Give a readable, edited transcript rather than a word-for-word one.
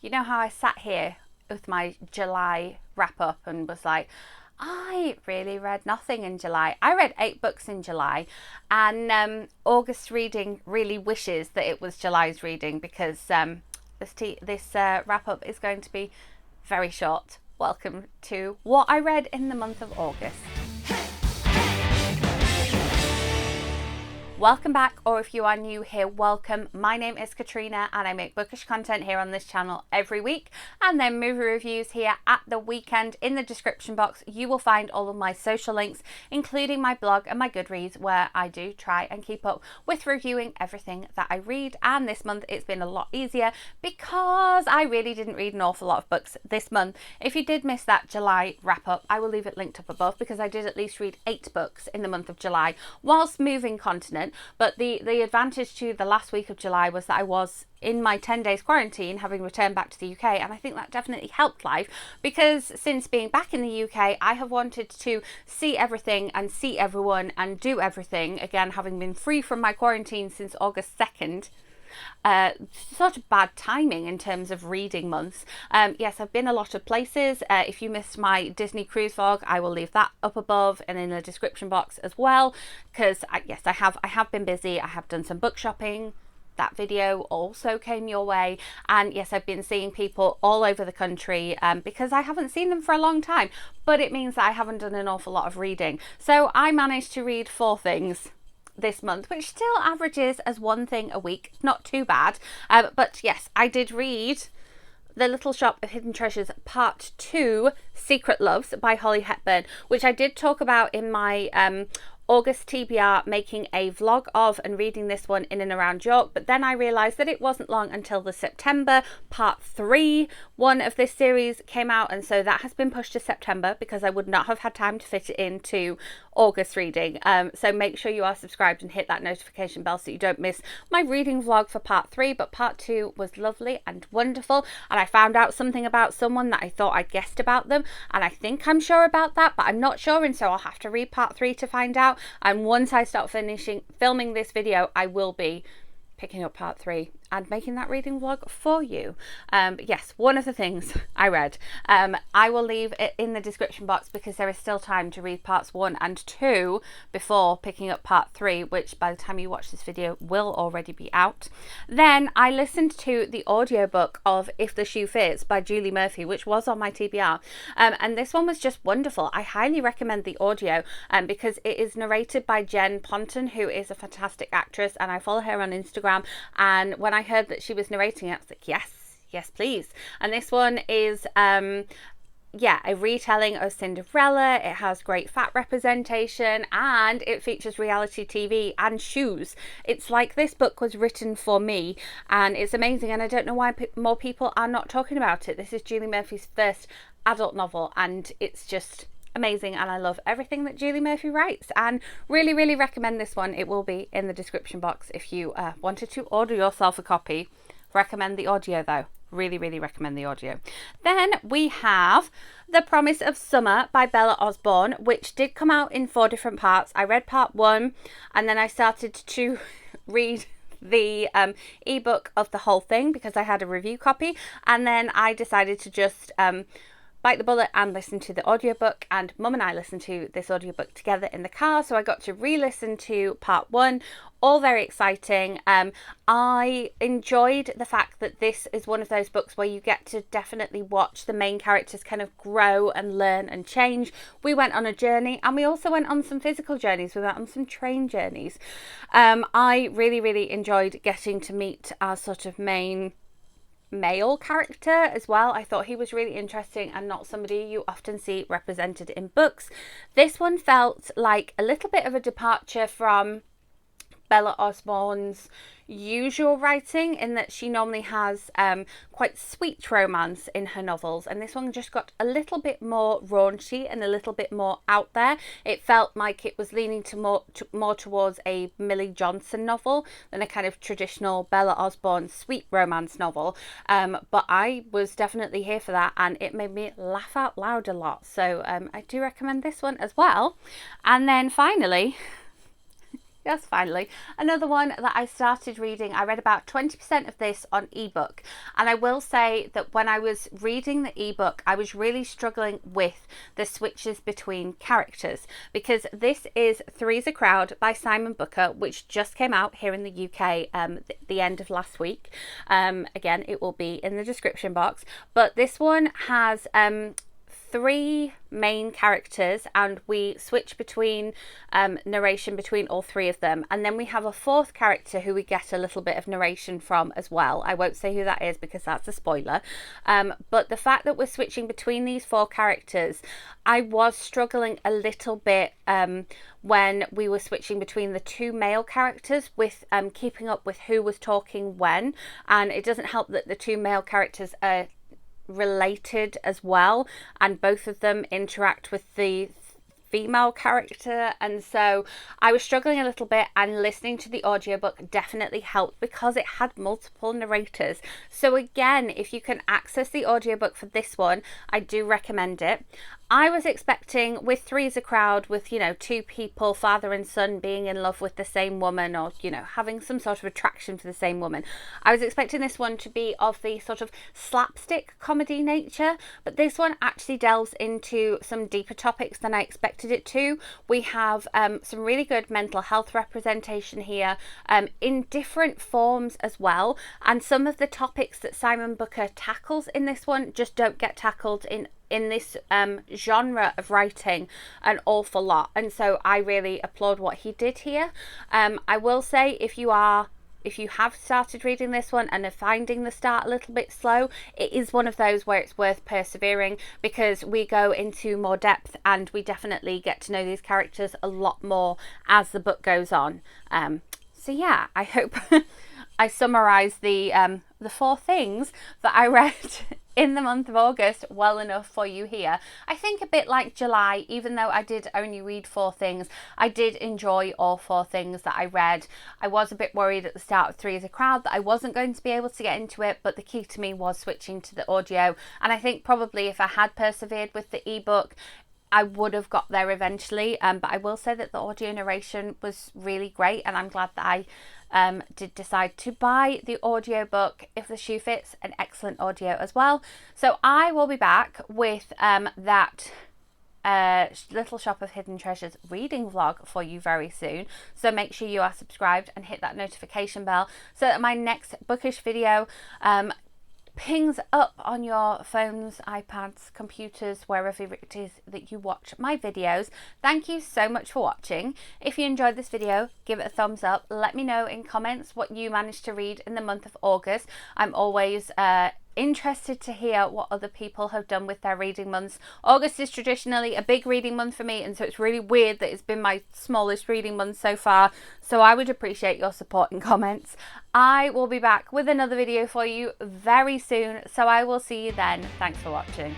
You know how I sat here with my July wrap up and was like, I really read nothing in July. I read 8 books in July, and August reading really wishes that it was July's reading because this wrap up is going to be very short. Welcome to what I read in the month of August. Welcome back, or if you are new here, welcome. My name is Katrina and I make bookish content here on this channel every week, and then movie reviews here at the weekend. In the description box you will find all of my social links, including my blog and my Goodreads, where I do try and keep up with reviewing everything that I read. And this month it's been a lot easier because I really didn't read an awful lot of books this month. If you did miss that July wrap up, I will leave it linked up above because I did at least read 8 books in the month of July whilst moving continent. But the advantage to the last week of July was that I was in my 10 days quarantine, having returned back to the UK, and I think that definitely helped life, because since being back in the UK I have wanted to see everything and see everyone and do everything again, having been free from my quarantine since August 2nd. Sort of bad timing in terms of reading months. Yes, I've been a lot of places. If you missed my Disney cruise vlog, I will leave that up above and in the description box as well, because yes, I have been busy. I have done some book shopping. That video also came your way, and yes, I've been seeing people all over the country because I haven't seen them for a long time, but it means that I haven't done an awful lot of reading. So I managed to read 4 things this month, which still averages as 1 thing a week. Not too bad. But yes, I did read The Little Shop of Hidden Treasures Part 2, Secret Loves by Holly Hepburn, which I did talk about in my August TBR, making a vlog of and reading this one in and around York. But then I realised that it wasn't long until the September Part 3 one of this series came out, and so that has been pushed to September because I would not have had time to fit it into August reading. So make sure you are subscribed and hit that notification bell so you don't miss my reading vlog for Part 3. But Part 2 was lovely and wonderful, and I found out something about someone that I thought I guessed about them, and I think I'm sure about that, but I'm not sure, and so I'll have to read Part 3 to find out. And once I start filming this video, I will be picking up Part 3 and making that reading vlog for you. Yes, one of the things I read. I will leave it in the description box because there is still time to read parts 1 and 2 before picking up Part 3, which by the time you watch this video will already be out. Then I listened to the audiobook of If the Shoe Fits by Julie Murphy, which was on my TBR. And this one was just wonderful. I highly recommend the audio because it is narrated by Jen Ponton, who is a fantastic actress, and I follow her on Instagram. And when I heard that she was narrating it, I was like, yes please. And this one is a retelling of Cinderella. It has great fat representation and it features reality TV and shoes. It's like this book was written for me, and it's amazing, and I don't know why more people are not talking about it. This is Julie Murphy's first adult novel, and it's just amazing, and I love everything that Julie Murphy writes, and really recommend this one. It will be in the description box if you wanted to order yourself a copy. Recommend the audio though. Really recommend the audio. Then we have The Promise of Summer by Bella Osborne, which did come out in 4 different parts. I read part 1 and then I started to read the ebook of the whole thing because I had a review copy, and then I decided to just bite the bullet and listen to the audiobook, and Mum and I listened to this audiobook together in the car, so I got to re-listen to part 1. All very exciting. I enjoyed the fact that this is one of those books where you get to definitely watch the main characters kind of grow and learn and change. We went on a journey, and we also went on some physical journeys. We went on some train journeys. I really enjoyed getting to meet our sort of main male character as well. I thought he was really interesting and not somebody you often see represented in books. This one felt like a little bit of a departure from Bella Osborne's usual writing, in that she normally has quite sweet romance in her novels, and this one just got a little bit more raunchy and a little bit more out there. It felt like it was leaning to more towards a Millie Johnson novel than a kind of traditional Bella Osborne sweet romance novel, but I was definitely here for that, and it made me laugh out loud a lot. So I do recommend this one as well. And then finally, Yes, finally. Another one that I started reading, I read about 20% of this on ebook. And I will say that when I was reading the ebook, I was really struggling with the switches between characters, because this is Three's a Crowd by Simon Booker, which just came out here in the UK the end of last week. Again, it will be in the description box. But this one has three main characters, and we switch between narration between all three of them, and then we have a fourth character who we get a little bit of narration from as well. I won't say who that is because that's a spoiler, but the fact that we're switching between these four characters, I was struggling a little bit when we were switching between the two male characters with keeping up with who was talking when. And it doesn't help that the two male characters are related as well, and both of them interact with the female character, and so I was struggling a little bit, and listening to the audiobook definitely helped because it had multiple narrators. So again, if you can access the audiobook for this one, I do recommend it. I was expecting, with Three's a Crowd, with, you know, two people, father and son, being in love with the same woman, or, you know, having some sort of attraction for the same woman, I was expecting this one to be of the sort of slapstick comedy nature, but this one actually delves into some deeper topics than I expected it to. We have some really good mental health representation here, in different forms as well, and some of the topics that Simon Booker tackles in this one just don't get tackled in this genre of writing an awful lot, and so I really applaud what he did here. I will say, if you have started reading this one and are finding the start a little bit slow, it is one of those where it's worth persevering, because we go into more depth and we definitely get to know these characters a lot more as the book goes on. So yeah, I hope I summarised the four things that I read in the month of August well enough for you here. I think a bit like July, even though I did only read 4 things, I did enjoy all 4 things that I read. I was a bit worried at the start of Three's a Crowd that I wasn't going to be able to get into it, but the key to me was switching to the audio, and I think probably if I had persevered with the ebook, I would have got there eventually. But I will say that the audio narration was really great, and I'm glad that I did decide to buy the audiobook. If the shoe fits, an excellent audio as well. So I will be back with that Little Shop of Hidden Treasures reading vlog for you very soon. So make sure you are subscribed and hit that notification bell so that my next bookish video pings up on your phones, iPads, computers, wherever it is that you watch my videos. Thank you so much for watching. If you enjoyed this video, give it a thumbs up. Let me know in comments what you managed to read in the month of August. I'm always interested to hear what other people have done with their reading months. August is traditionally a big reading month for me, and so it's really weird that it's been my smallest reading month so far. So I would appreciate your support and comments. I will be back with another video for you very soon, so I will see you then. Thanks for watching.